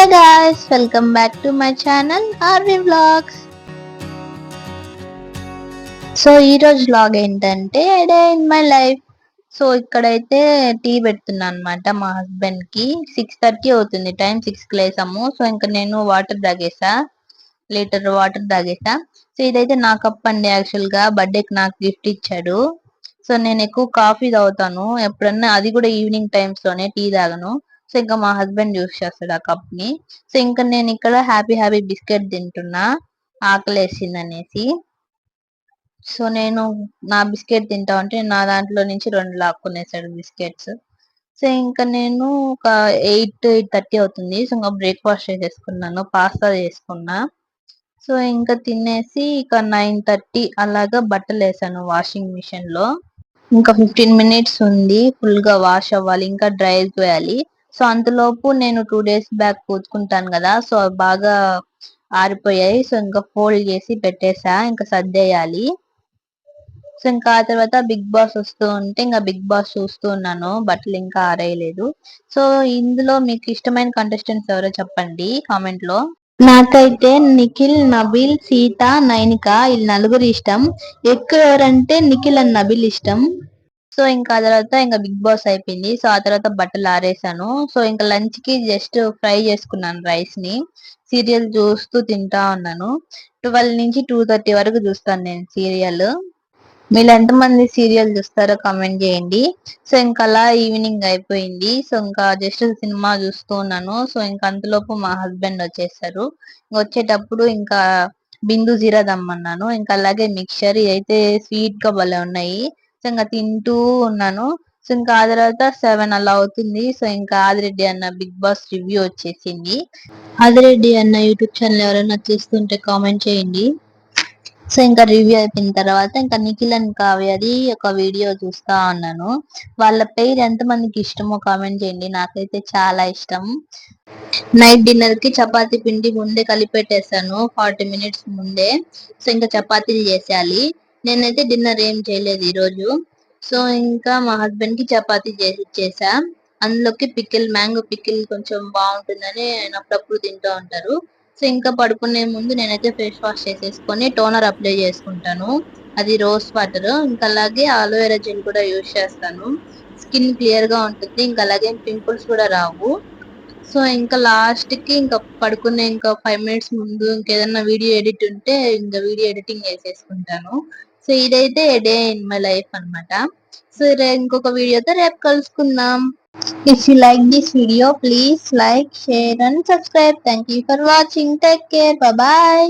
Hi guys, welcome back to my channel RV Vlogs. So ఈ రోజు vlog ఏంటంటే day in my life. So ఇక్కడైతే tea పెడుతున్నా అనమాట మా హస్బెండ్ కి. 6:30 అవుతుంది టైం. 6కి లేసాము. సో ఇంకా నేను వాటర్ తాగేసా, లీటర్ వాటర్ తాగేసా. సో ఇదైతే నా కప్ అండి. యాక్చువల్ గా బర్త్డేకి నాకు గిఫ్ట్ ఇచ్చాడు. సో నేను ఎక్కువ కాఫీ తాగుతాను ఎప్పుడన్నా, అది కూడా ఈవినింగ్ టైమ్స్ లోనే, టీ తాగను. సో ఇంకా మా హస్బెండ్ యూస్ చేస్తాడు ఆ కప్ ని. సో ఇంకా నేను ఇక్కడ హ్యాపీ హ్యాపీ బిస్కెట్ తింటున్నా, ఆకలేసింది అనేసి. సో నేను నా బిస్కెట్ తింటా ఉంటే నా దాంట్లో నుంచి 2 లాక్కునేసాడు బిస్కెట్స్. సో ఇంకా నేను ఒక 8:30 అవుతుంది. సో ఇంకా బ్రేక్ఫాస్ట్ చేసేసుకున్నాను, పాస్తా చేసుకున్నా. సో ఇంకా తినేసి ఇక 9:30 అలాగా బట్టలు వేసాను వాషింగ్ మిషన్ లో. ఇంకా 15 మినిట్స్ ఉంది, ఫుల్ గా వాష్ అవ్వాలి, ఇంకా డ్రై వేయాలి. సో అంతలోపు నేను 2 days బ్యాక్ కూతుకుంటాను కదా, సో అవి బాగా ఆరిపోయాయి. సో ఇంకా ఫోల్డ్ చేసి పెట్టేసా, ఇంకా సర్దేయాలి. సో ఇంకా ఆ తర్వాత బిగ్ బాస్ వస్తూ ఉంటే ఇంకా బిగ్ బాస్ చూస్తూ ఉన్నాను, బట్టలు ఇంకా ఆరేయలేదు. సో ఇందులో మీకు ఇష్టమైన కంటెస్టెంట్స్ ఎవరో చెప్పండి కామెంట్ లో. నాకైతే నిఖిల్, నబిల్, సీత, నైనిక వీళ్ళు నలుగురు ఇష్టం. ఎక్కువ ఎవరంటే నిఖిల్ అండ్ నబిల్ ఇష్టం. సో ఇంకా ఆ తర్వాత ఇంకా బిగ్ బాస్ అయిపోయింది. సో ఆ తర్వాత బట్టలు ఆరేసాను. సో ఇంకా లంచ్ కి జస్ట్ ఫ్రై చేసుకున్నాను రైస్ ని. సీరియల్ చూస్తూ తింటా ఉన్నాను. 12 నుంచి 2:30 వరకు చూస్తాను నేను సీరియల్. మీరు ఎంతమంది సీరియల్ చూస్తారో కామెంట్ చేయండి. సో ఇంకా అలా ఈవినింగ్ అయిపోయింది. సో ఇంకా జస్ట్ సినిమా చూస్తూ ఉన్నాను. సో ఇంకా అంతలోపు మా హస్బెండ్ వచ్చేసారు. వచ్చేటప్పుడు ఇంకా బిందు జీరా దమ్మన్నాను. ఇంకా అలాగే మిక్చర్ అయితే స్వీట్ గా భలే ఉన్నాయి. సో ఇంకా తింటూ ఉన్నాను. సో ఇంకా ఆ తర్వాత 7 అలా అవుతుంది. సో ఇంకా ఆదిరెడ్డి అన్న బిగ్ బాస్ రివ్యూ వచ్చేసింది. ఆదిరెడ్డి అన్న యూట్యూబ్ ఛానల్ ఎవరైనా చూస్తుంటే కామెంట్ చేయండి. సో ఇంకా రివ్యూ అయిపోయిన తర్వాత ఇంకా నిఖిల్ అండ్ కావ్యది ఒక వీడియో చూస్తా ఉన్నాను. వాళ్ళ పేరు ఎంత మందికి ఇష్టమో కామెంట్ చేయండి, నాకైతే చాలా ఇష్టం. నైట్ డిన్నర్ కి చపాతీ పిండి ముందే కలిపెట్టేసాను 40 మినిట్స్ ముందే. సో ఇంకా చపాతీలు చేసేయాలి. నేనైతే డిన్నర్ ఏం చేయలేదు ఈ రోజు. సో ఇంకా మా హస్బెండ్ కి చపాతీ చేసి ఇచ్చేసా. అందులోకి పికిల్, మ్యాంగో పికిల్ కొంచెం బాగుంటుందని ఆయన అప్పుడప్పుడు తింటూ ఉంటారు. సో ఇంకా పడుకునే ముందు నేనైతే ఫేస్ వాష్ చేసేసుకొని టోనర్ అప్లై చేసుకుంటాను. అది రోజ్ వాటర్. ఇంకా అలాగే ఆలోవెరా జెల్ కూడా యూజ్ చేస్తాను. స్కిన్ క్లియర్ గా ఉంటుంది. ఇంకా అలాగే పింపుల్స్ కూడా రావు. సో ఇంకా లాస్ట్ కి ఇంకా పడుకునే ఇంకా 5 మినిట్స్ ముందు ఇంకేదన్నా వీడియో ఎడిట్ ఉంటే ఇంకా వీడియో ఎడిటింగ్ చేసేసుకుంటాను. సో ఇదైతే డే ఇన్ మై లైఫ్ అన్నమాట. సో ఇంకొక వీడియోతో రేపు కలుసుకుందాం. If you like this video, please like, share and subscribe. Thank you for watching. Take care. Bye bye.